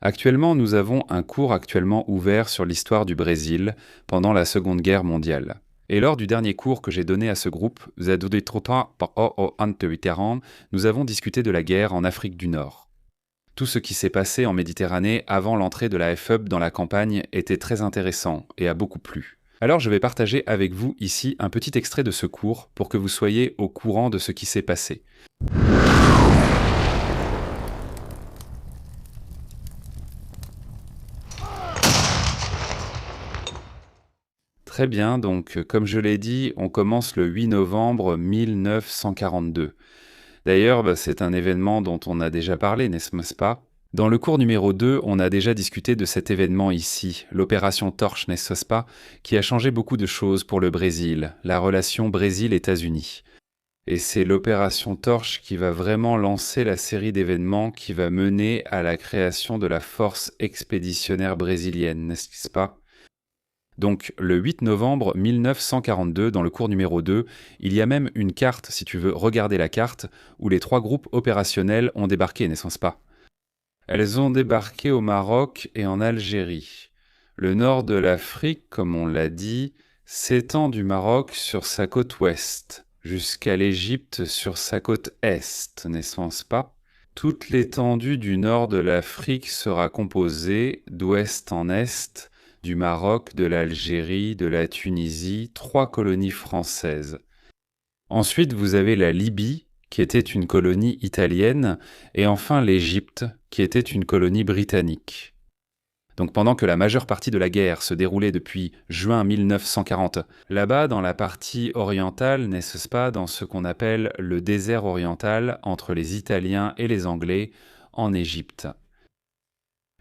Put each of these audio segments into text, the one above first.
Actuellement, nous avons un cours actuellement ouvert sur l'histoire du Brésil pendant la Seconde Guerre mondiale. Et lors du dernier cours que j'ai donné à ce groupe, nous avons discuté de la guerre en Afrique du Nord. Tout ce qui s'est passé en Méditerranée avant l'entrée de la FUB dans la campagne était très intéressant et a beaucoup plu. Alors je vais partager avec vous ici un petit extrait de ce cours pour que vous soyez au courant de ce qui s'est passé. Très bien, donc comme je l'ai dit, on commence le 8 novembre 1942. D'ailleurs, c'est un événement dont on a déjà parlé, n'est-ce pas? Dans le cours numéro 2, on a déjà discuté de cet événement ici, l'opération Torche, n'est-ce pas, qui a changé beaucoup de choses pour le Brésil, la relation Brésil-États-Unis. Et c'est l'opération Torche qui va vraiment lancer la série d'événements qui va mener à la création de la force expéditionnaire brésilienne, n'est-ce pas? Donc, le 8 novembre 1942, dans le cours numéro 2, il y a même une carte, si tu veux regarder la carte, où les 3 groupes opérationnels ont débarqué, n'est-ce pas? Elles ont débarqué au Maroc et en Algérie. Le nord de l'Afrique, comme on l'a dit, s'étend du Maroc sur sa côte ouest, jusqu'à l'Égypte sur sa côte est, n'est-ce pas? Toute l'étendue du nord de l'Afrique sera composée, d'ouest en est, du Maroc, de l'Algérie, de la Tunisie, 3 colonies françaises. Ensuite, vous avez la Libye, qui était une colonie italienne, et enfin l'Égypte, qui était une colonie britannique. Donc pendant que la majeure partie de la guerre se déroulait depuis juin 1940, là-bas dans la partie orientale, n'est-ce pas, dans ce qu'on appelle le désert oriental entre les Italiens et les Anglais, en Égypte.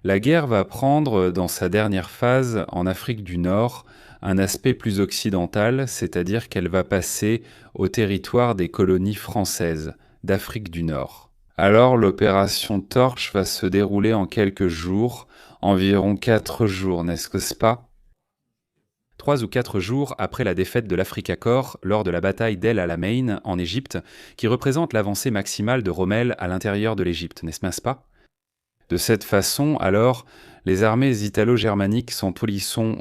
La guerre va prendre, dans sa dernière phase, en Afrique du Nord, un aspect plus occidental, c'est-à-dire qu'elle va passer au territoire des colonies françaises d'Afrique du Nord. Alors l'opération Torche va se dérouler en quelques jours, environ 4 jours, n'est-ce pas? 3 ou 4 jours après la défaite de l'Africa Corps lors de la bataille d'El Alamein en Égypte, qui représente l'avancée maximale de Rommel à l'intérieur de l'Égypte, n'est-ce pas? De cette façon, alors, les armées italo-germaniques sont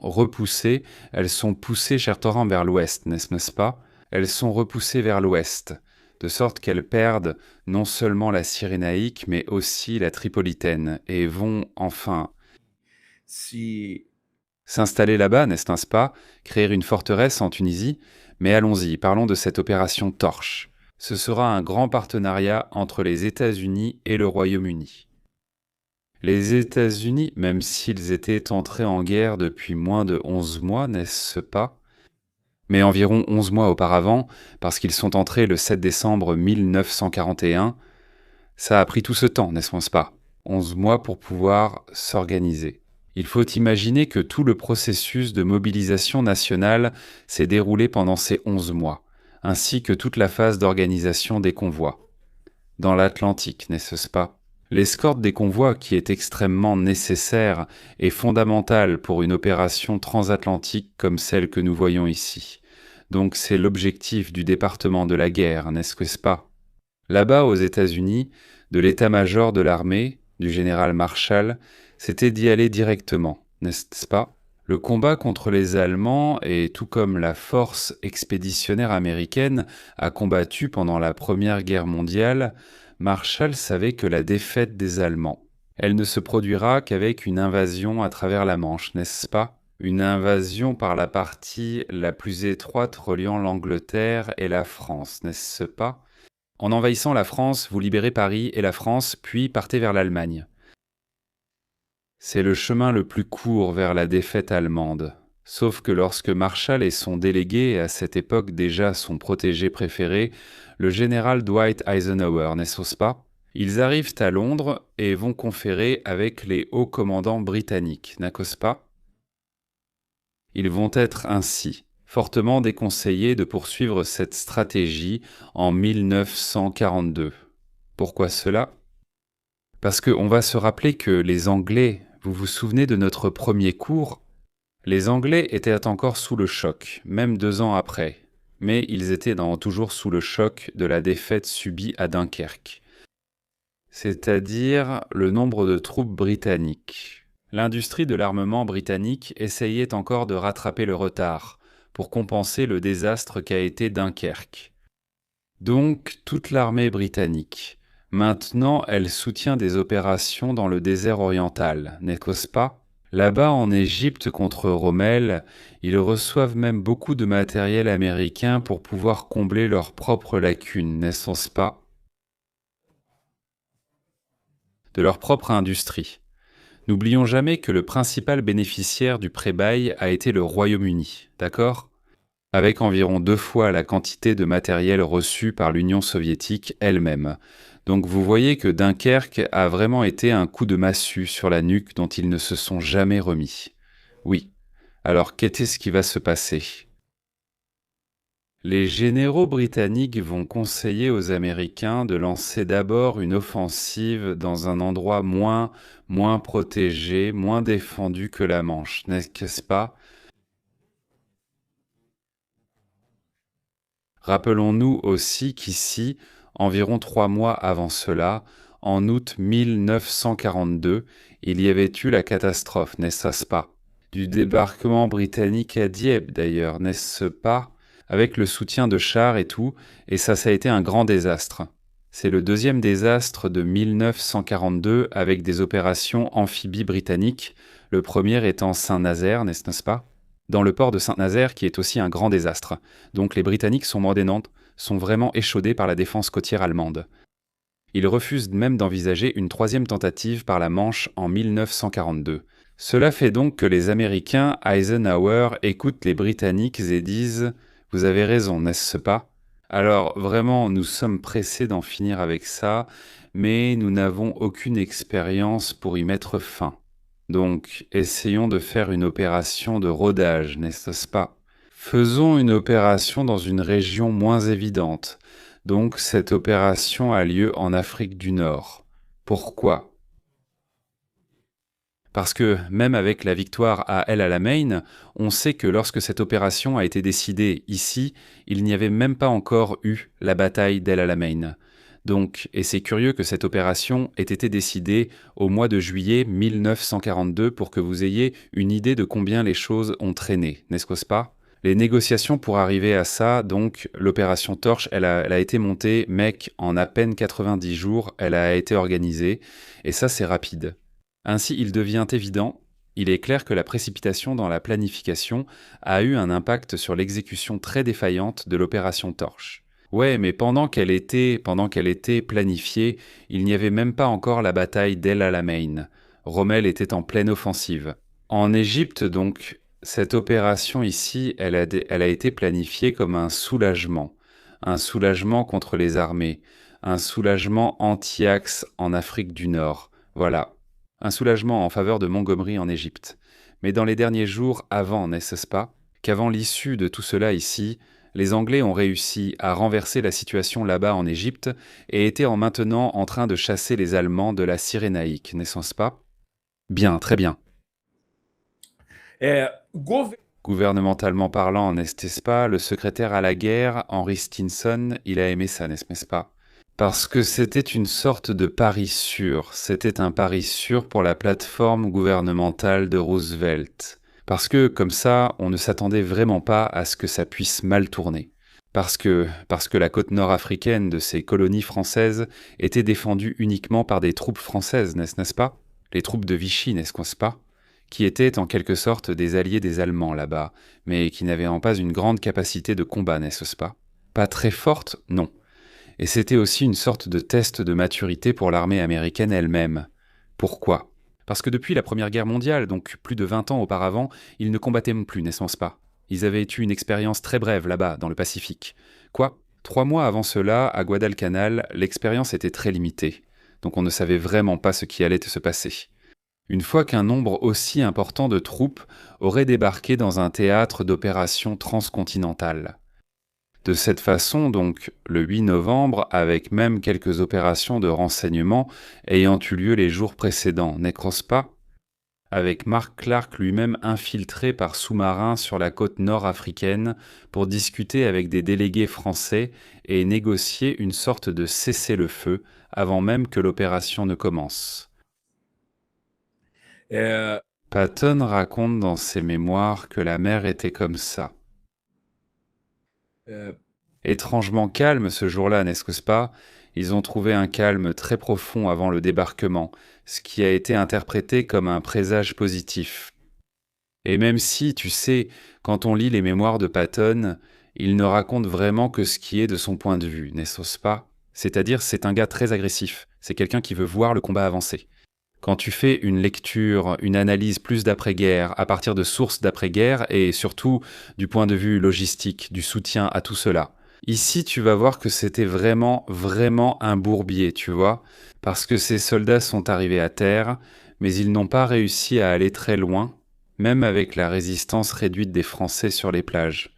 repoussées, elles sont poussées cherchant vers l'ouest, n'est-ce pas? Elles sont repoussées vers l'ouest, de sorte qu'elles perdent non seulement la Cyrénaïque, mais aussi la Tripolitaine, et vont enfin s'installer là-bas, n'est-ce pas? Créer une forteresse en Tunisie. Mais allons-y, parlons de cette opération Torche. Ce sera un grand partenariat entre les États-Unis et le Royaume-Uni. Les États-Unis, même s'ils étaient entrés en guerre depuis moins de 11 mois, n'est-ce pas? Mais environ 11 mois auparavant, parce qu'ils sont entrés le 7 décembre 1941, ça a pris tout ce temps, n'est-ce pas? 11 mois pour pouvoir s'organiser. Il faut imaginer que tout le processus de mobilisation nationale s'est déroulé pendant ces 11 mois, ainsi que toute la phase d'organisation des convois. Dans l'Atlantique, n'est-ce pas? L'escorte des convois, qui est extrêmement nécessaire et fondamentale pour une opération transatlantique comme celle que nous voyons ici. Donc c'est l'objectif du département de la guerre, n'est-ce pas? Là-bas, aux États-Unis, de l'état-major de l'armée, du général Marshall, c'était d'y aller directement, n'est-ce pas? Le combat contre les Allemands, et tout comme la force expéditionnaire américaine a combattu pendant la Première Guerre mondiale, Marshall savait que la défaite des Allemands, elle ne se produira qu'avec une invasion à travers la Manche, n'est-ce pas? Une invasion par la partie la plus étroite reliant l'Angleterre et la France, n'est-ce pas? En envahissant la France, vous libérez Paris et la France, puis partez vers l'Allemagne. C'est le chemin le plus court vers la défaite allemande. Sauf que lorsque Marshall et son délégué, à cette époque déjà son protégé préféré, le général Dwight Eisenhower, n'est-ce pas? Ils arrivent à Londres et vont conférer avec les hauts commandants britanniques, n'est-ce pas? Ils vont être ainsi fortement déconseillés de poursuivre cette stratégie en 1942. Pourquoi cela? Parce qu'on va se rappeler que les Anglais, vous vous souvenez de notre premier cours? Les Anglais étaient encore sous le choc, même 2 ans après, mais ils étaient toujours sous le choc de la défaite subie à Dunkerque. c'est-à-dire le nombre de troupes britanniques. L'industrie de l'armement britannique essayait encore de rattraper le retard pour compenser le désastre qu'a été Dunkerque. Donc toute l'armée britannique. Maintenant, elle soutient des opérations dans le désert oriental, n'est-ce pas? Là-bas en Égypte contre Rommel, ils reçoivent même beaucoup de matériel américain pour pouvoir combler leurs propres lacunes, n'est-ce pas? De leur propre industrie. N'oublions jamais que le principal bénéficiaire du pré-bail a été le Royaume-Uni, d'accord? Avec environ 2 fois la quantité de matériel reçu par l'Union soviétique elle-même. Donc vous voyez que Dunkerque a vraiment été un coup de massue sur la nuque dont ils ne se sont jamais remis. Oui. Alors qu'est-ce qui va se passer? Les généraux britanniques vont conseiller aux Américains de lancer d'abord une offensive dans un endroit moins protégé, moins défendu que la Manche, n'est-ce pas? Rappelons-nous aussi qu'ici, environ 3 mois avant cela, en août 1942, il y avait eu la catastrophe, n'est-ce pas? Du débarquement britannique à Dieppe d'ailleurs, n'est-ce pas? Avec le soutien de chars et tout, et ça a été un grand désastre. C'est le deuxième désastre de 1942 avec des opérations amphibies britanniques, le premier étant Saint-Nazaire, n'est-ce pas? Dans le port de Saint-Nazaire qui est aussi un grand désastre. Donc les Britanniques sont vraiment échaudés par la défense côtière allemande. Ils refusent même d'envisager une troisième tentative par la Manche en 1942. Cela fait donc que les Américains, Eisenhower, écoutent les Britanniques et disent « Vous avez raison, n'est-ce pas ?» Alors vraiment, nous sommes pressés d'en finir avec ça, mais nous n'avons aucune expérience pour y mettre fin. Donc, essayons de faire une opération de rodage, n'est-ce pas? Faisons une opération dans une région moins évidente. Donc, cette opération a lieu en Afrique du Nord. Pourquoi? Parce que même avec la victoire à El Alamein, on sait que lorsque cette opération a été décidée ici, il n'y avait même pas encore eu la bataille d'El Alamein. Donc, et c'est curieux que cette opération ait été décidée au mois de juillet 1942 pour que vous ayez une idée de combien les choses ont traîné, n'est-ce pas? Les négociations pour arriver à ça, donc l'opération Torche, elle a été montée, mec, en à peine 90 jours, elle a été organisée, et ça c'est rapide. Ainsi, il devient évident, il est clair que la précipitation dans la planification a eu un impact sur l'exécution très défaillante de l'opération Torche. Ouais, mais pendant qu'elle était planifiée, il n'y avait même pas encore la bataille d'El Alamein. Rommel était en pleine offensive. En Égypte, donc, cette opération ici, elle a été planifiée comme un soulagement contre les armées, un soulagement anti-Axe en Afrique du Nord. Voilà. Un soulagement en faveur de Montgomery en Égypte. Mais dans les derniers jours avant, n'est-ce pas, qu'avant l'issue de tout cela ici, les Anglais ont réussi à renverser la situation là-bas en Égypte et étaient maintenant en train de chasser les Allemands de la Cyrénaïque, n'est-ce pas? Bien, très bien. Gouvernementalement parlant, n'est-ce pas, le secrétaire à la guerre, Henry Stinson, il a aimé ça, n'est-ce pas? Parce que c'était une sorte de pari sûr. C'était un pari sûr pour la plateforme gouvernementale de Roosevelt. Parce que, comme ça, on ne s'attendait vraiment pas à ce que ça puisse mal tourner. Parce que la côte nord-africaine de ces colonies françaises était défendue uniquement par des troupes françaises, n'est-ce pas? Les troupes de Vichy, n'est-ce pas? Qui étaient en quelque sorte des alliés des Allemands là-bas, mais qui n'avaient pas une grande capacité de combat, n'est-ce pas? Pas très forte, non. Et c'était aussi une sorte de test de maturité pour l'armée américaine elle-même. Pourquoi? Parce que depuis la Première Guerre mondiale, donc plus de 20 ans auparavant, ils ne combattaient plus, n'est-ce pas? Ils avaient eu une expérience très brève là-bas, dans le Pacifique. Quoi? 3 mois avant cela, à Guadalcanal, l'expérience était très limitée. Donc on ne savait vraiment pas ce qui allait se passer. Une fois qu'un nombre aussi important de troupes aurait débarqué dans un théâtre d'opérations transcontinentales. De cette façon, donc, le 8 novembre, avec même quelques opérations de renseignement ayant eu lieu les jours précédents, n'est-ce pas? avec Mark Clark lui-même infiltré par sous-marin sur la côte nord-africaine pour discuter avec des délégués français et négocier une sorte de cessez-le-feu avant même que l'opération ne commence. É, Patton raconte dans ses mémoires que la mer était comme ça. é, Étrangement calme ce jour-là, n'est-ce pas? Ils ont trouvé un calme très profond avant le débarquement, ce qui a été interprété comme un présage positif. Et même si, tu sais, quand on lit les mémoires de Patton, il ne raconte vraiment que ce qui est de son point de vue, n'est-ce pas? C'est-à-dire, c'est un gars très agressif, c'est quelqu'un qui veut voir le combat avancer. Quand tu fais une lecture, une analyse plus d'après-guerre, à partir de sources d'après-guerre, et surtout du point de vue logistique, du soutien à tout cela, ici tu vas voir que c'était vraiment, vraiment un bourbier, tu vois, parce que ces soldats sont arrivés à terre, mais ils n'ont pas réussi à aller très loin, même avec la résistance réduite des Français sur les plages.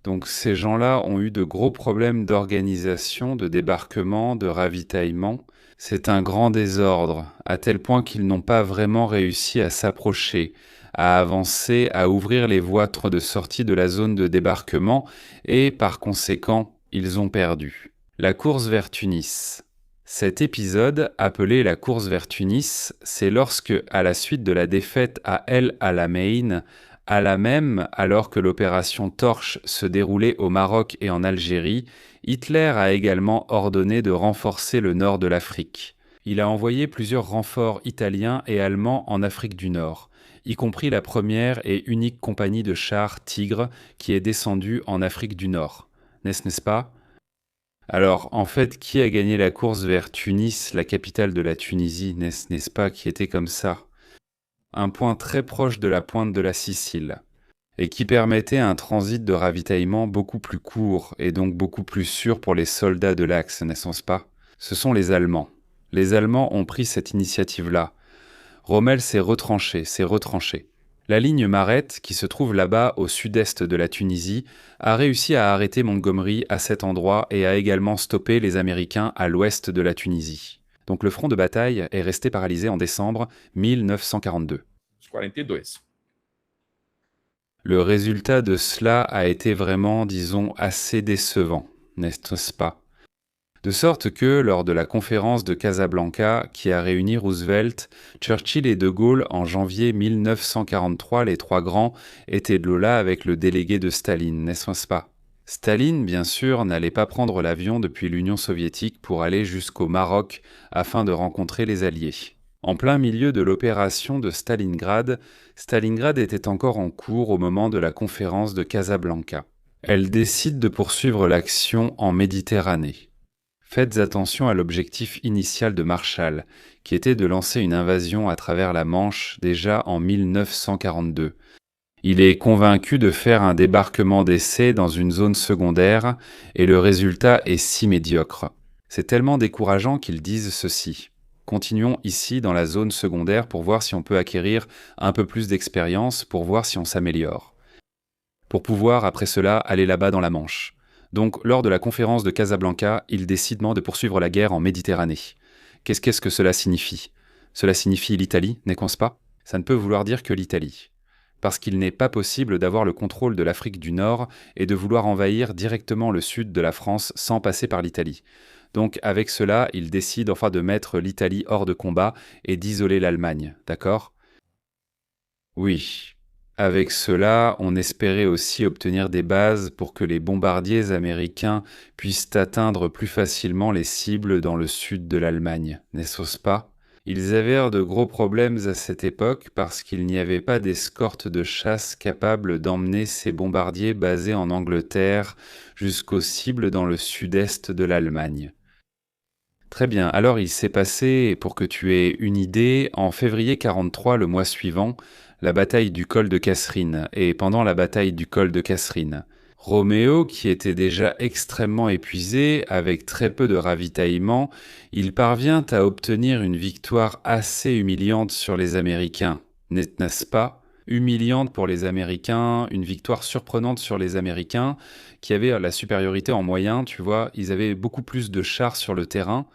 Donc ces gens-là ont eu de gros problèmes d'organisation, de débarquement, de ravitaillement. C'est un grand désordre, à tel point qu'ils n'ont pas vraiment réussi à s'approcher, à avancer, à ouvrir les voies de sortie de la zone de débarquement, et par conséquent, ils ont perdu. La course vers Tunis. Cet épisode, appelé la course vers Tunis, c'est lorsque, à la suite de la défaite à El Alamein, à la même, alors que l'opération Torche se déroulait au Maroc et en Algérie, Hitler a également ordonné de renforcer le nord de l'Afrique. Il a envoyé plusieurs renforts italiens et allemands en Afrique du Nord, y compris la première et unique compagnie de chars Tigre qui est descendue en Afrique du Nord. N'est-ce pas? Alors, en fait, qui a gagné la course vers Tunis, la capitale de la Tunisie, n'est-ce pas, qui était comme ça? Un point très proche de la pointe de la Sicile, et qui permettait un transit de ravitaillement beaucoup plus court et donc beaucoup plus sûr pour les soldats de l'Axe, n'est-ce pas? Ce sont les Allemands. Les Allemands ont pris cette initiative-là. Rommel s'est retranché. La ligne Marette, qui se trouve là-bas au sud-est de la Tunisie, a réussi à arrêter Montgomery à cet endroit et a également stoppé les Américains à l'ouest de la Tunisie. Donc le front de bataille est resté paralysé en décembre 1942. 42. Le résultat de cela a été vraiment, disons, assez décevant, n'est-ce pas? De sorte que, lors de la conférence de Casablanca qui a réuni Roosevelt, Churchill et De Gaulle en janvier 1943, les trois grands étaient de là avec le délégué de Staline, n'est-ce pas? Staline, bien sûr, n'allait pas prendre l'avion depuis l'Union soviétique pour aller jusqu'au Maroc afin de rencontrer les Alliés. En plein milieu de l'opération de Stalingrad, Stalingrad était encore en cours au moment de la conférence de Casablanca. Elle décide de poursuivre l'action en Méditerranée. Faites attention à l'objectif initial de Marshall, qui était de lancer une invasion à travers la Manche déjà en 1942. Il est convaincu de faire un débarquement d'essai dans une zone secondaire, et le résultat est si médiocre. C'est tellement décourageant qu'ils disent ceci. Continuons ici dans la zone secondaire pour voir si on peut acquérir un peu plus d'expérience, pour voir si on s'améliore. Pour pouvoir, après cela, aller là-bas dans la Manche. Donc, lors de la conférence de Casablanca, il décide de poursuivre la guerre en Méditerranée. Qu'est-ce que cela signifie? Cela signifie l'Italie, n'est-ce pas? Ça ne peut vouloir dire que l'Italie. Parce qu'il n'est pas possible d'avoir le contrôle de l'Afrique du Nord et de vouloir envahir directement le sud de la France sans passer par l'Italie. Donc avec cela, il décide de mettre l'Italie hors de combat et d'isoler l'Allemagne, d'accord? Oui. Avec cela, on espérait aussi obtenir des bases pour que les bombardiers américains puissent atteindre plus facilement les cibles dans le sud de l'Allemagne, n'est-ce pas? Ils avaient de gros problèmes à cette époque parce qu'il n'y avait pas d'escorte de chasse capable d'emmener ces bombardiers basés en Angleterre jusqu'aux cibles dans le sud-est de l'Allemagne. Très bien, alors il s'est passé, pour que tu aies une idée, en février 43, le mois suivant, la bataille du col de Kasserine, et pendant la bataille du col de Kasserine, Roméo, qui était déjà extrêmement épuisé, avec très peu de ravitaillement, il parvient à obtenir une victoire assez humiliante sur les Américains, n'est-ce pas? Humiliante pour les Américains, une victoire surprenante sur les Américains, qui avaient la supériorité en moyens, tu vois, ils avaient beaucoup plus de chars sur le terrain,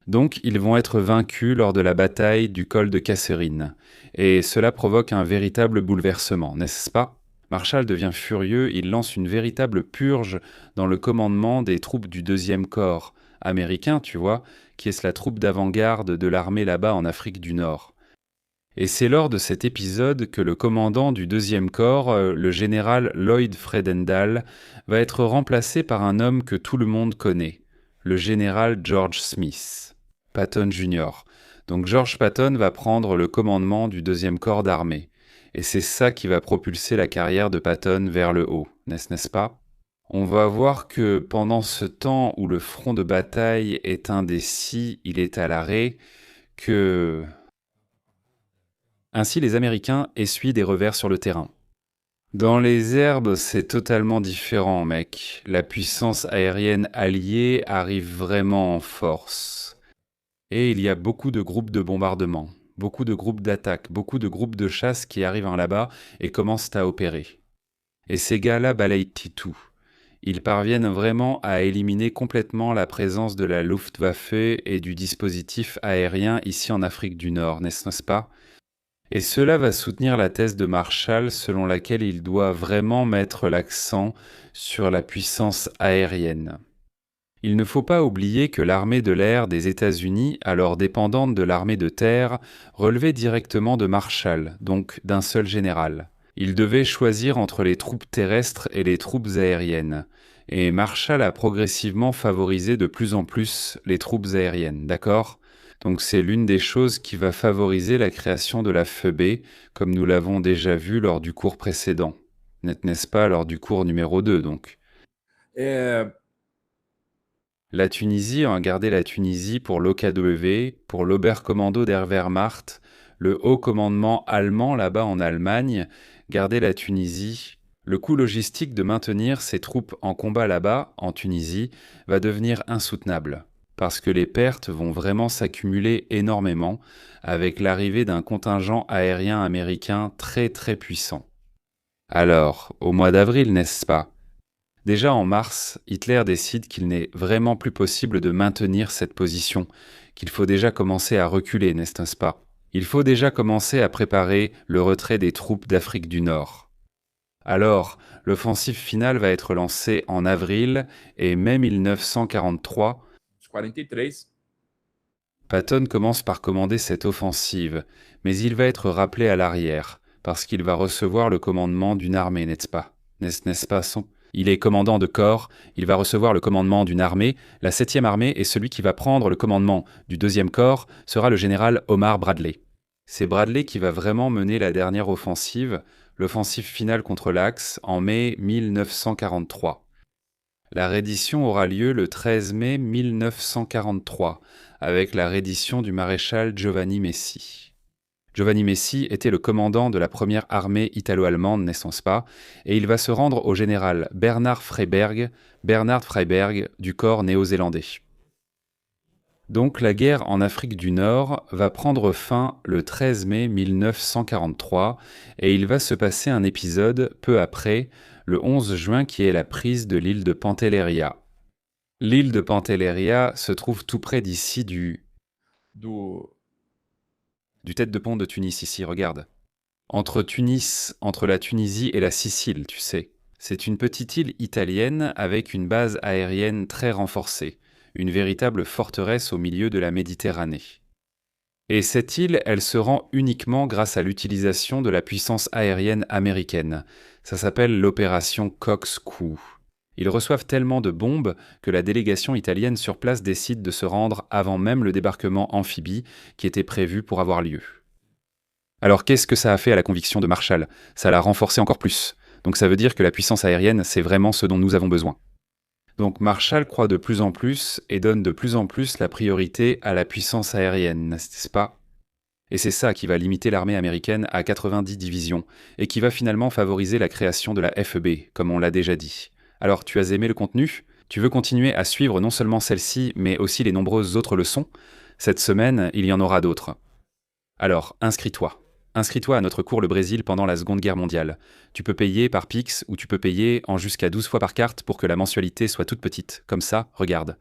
Donc ils vont être vaincus lors de la bataille du col de Kasserine. Et cela provoque un véritable bouleversement, n'est-ce pas? Marshall devient furieux, il lance une véritable purge dans le commandement des troupes du deuxième corps, américain, tu vois, qui est la troupe d'avant-garde de l'armée là-bas en Afrique du Nord. Et c'est lors de cet épisode que le commandant du deuxième corps, le général Lloyd Fredendall, va être remplacé par un homme que tout le monde connaît, le général George Smith, Patton Jr. Donc George Patton va prendre le commandement du deuxième corps d'armée. Et c'est ça qui va propulser la carrière de Patton vers le haut, n'est-ce pas? On va voir que pendant ce temps où le front de bataille est indécis, il est à l'arrêt, que ainsi, les Américains essuient des revers sur le terrain. Dans les herbes, c'est totalement différent, mec. La puissance aérienne alliée arrive vraiment en force. Et il y a beaucoup de groupes de bombardement, beaucoup de groupes d'attaque, beaucoup de groupes de chasse qui arrivent là-bas et commencent à opérer. Et ces gars-là balayent tout. Ils parviennent vraiment à éliminer complètement la présence de la Luftwaffe et du dispositif aérien ici en Afrique du Nord, n'est-ce pas? Et cela va soutenir la thèse de Marshall selon laquelle il doit vraiment mettre l'accent sur la puissance aérienne. Il ne faut pas oublier que l'armée de l'air des États-Unis, alors dépendante de l'armée de terre, relevait directement de Marshall, donc d'un seul général. Il devait choisir entre les troupes terrestres et les troupes aériennes. Et Marshall a progressivement favorisé de plus en plus les troupes aériennes, d'accord ? Donc c'est l'une des choses qui va favoriser la création de la FEB, comme nous l'avons déjà vu lors du cours précédent. N'est-ce pas, lors du cours numéro 2, donc. La Tunisie, on a gardé la Tunisie pour l'OKW, pour l'Oberkommando der Wehrmacht, le haut commandement allemand là-bas en Allemagne, garder la Tunisie. Le coût logistique de maintenir ces troupes en combat là-bas, en Tunisie, va devenir insoutenable, parce que les pertes vont vraiment s'accumuler énormément avec l'arrivée d'un contingent aérien américain très très puissant. Alors, au mois d'avril, n'est-ce pas? Déjà en mars, Hitler décide qu'il n'est vraiment plus possible de maintenir cette position, qu'il faut déjà commencer à reculer, n'est-ce pas? Il faut déjà commencer à préparer le retrait des troupes d'Afrique du Nord. Alors, l'offensive finale va être lancée en avril et mai 1943. Patton commence par commander cette offensive, mais il va être rappelé à l'arrière, parce qu'il va recevoir le commandement d'une armée, n'est-ce pas? N'est-ce pas son? Il est commandant de corps, il va recevoir le commandement d'une armée, la 7e armée, et celui qui va prendre le commandement du 2e corps sera le général Omar Bradley. C'est Bradley qui va vraiment mener la dernière offensive, l'offensive finale contre l'Axe, en mai 1943. La reddition aura lieu le 13 mai 1943, avec la reddition du maréchal Giovanni Messi. Giovanni Messi était le commandant de la première armée italo-allemande, n'est-ce pas, et il va se rendre au général Bernard Freyberg du corps néo-zélandais. Donc la guerre en Afrique du Nord va prendre fin le 13 mai 1943 et il va se passer un épisode peu après, le 11 juin, qui est la prise de l'île de Pantelleria. L'île de Pantelleria se trouve tout près d'ici du tête de pont de Tunis, ici, regarde. Entre la Tunisie et la Sicile, tu sais. C'est une petite île italienne avec une base aérienne très renforcée, une véritable forteresse au milieu de la Méditerranée. Et cette île, elle se rend uniquement grâce à l'utilisation de la puissance aérienne américaine. Ça s'appelle l'opération Cox-Q. Ils reçoivent tellement de bombes que la délégation italienne sur place décide de se rendre avant même le débarquement amphibie qui était prévu pour avoir lieu. Alors qu'est-ce que ça a fait à la conviction de Marshall? Ça l'a renforcé encore plus. Donc ça veut dire que la puissance aérienne, c'est vraiment ce dont nous avons besoin. Donc Marshall croit de plus en plus et donne de plus en plus la priorité à la puissance aérienne, n'est-ce pas? Et c'est ça qui va limiter l'armée américaine à 90 divisions et qui va finalement favoriser la création de la FEB, comme on l'a déjà dit. Alors, tu as aimé le contenu? Tu veux continuer à suivre non seulement celle-ci, mais aussi les nombreuses autres leçons? Cette semaine, il y en aura d'autres. Alors, inscris-toi. Inscris-toi à notre cours Le Brésil pendant la Seconde Guerre mondiale. Tu peux payer par Pix ou tu peux payer en jusqu'à 12 fois par carte pour que la mensualité soit toute petite. Comme ça, regarde.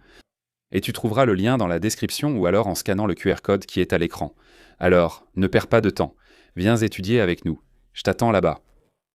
Et tu trouveras le lien dans la description ou alors en scannant le QR code qui est à l'écran. Alors, ne perds pas de temps. Viens étudier avec nous. Je t'attends là-bas.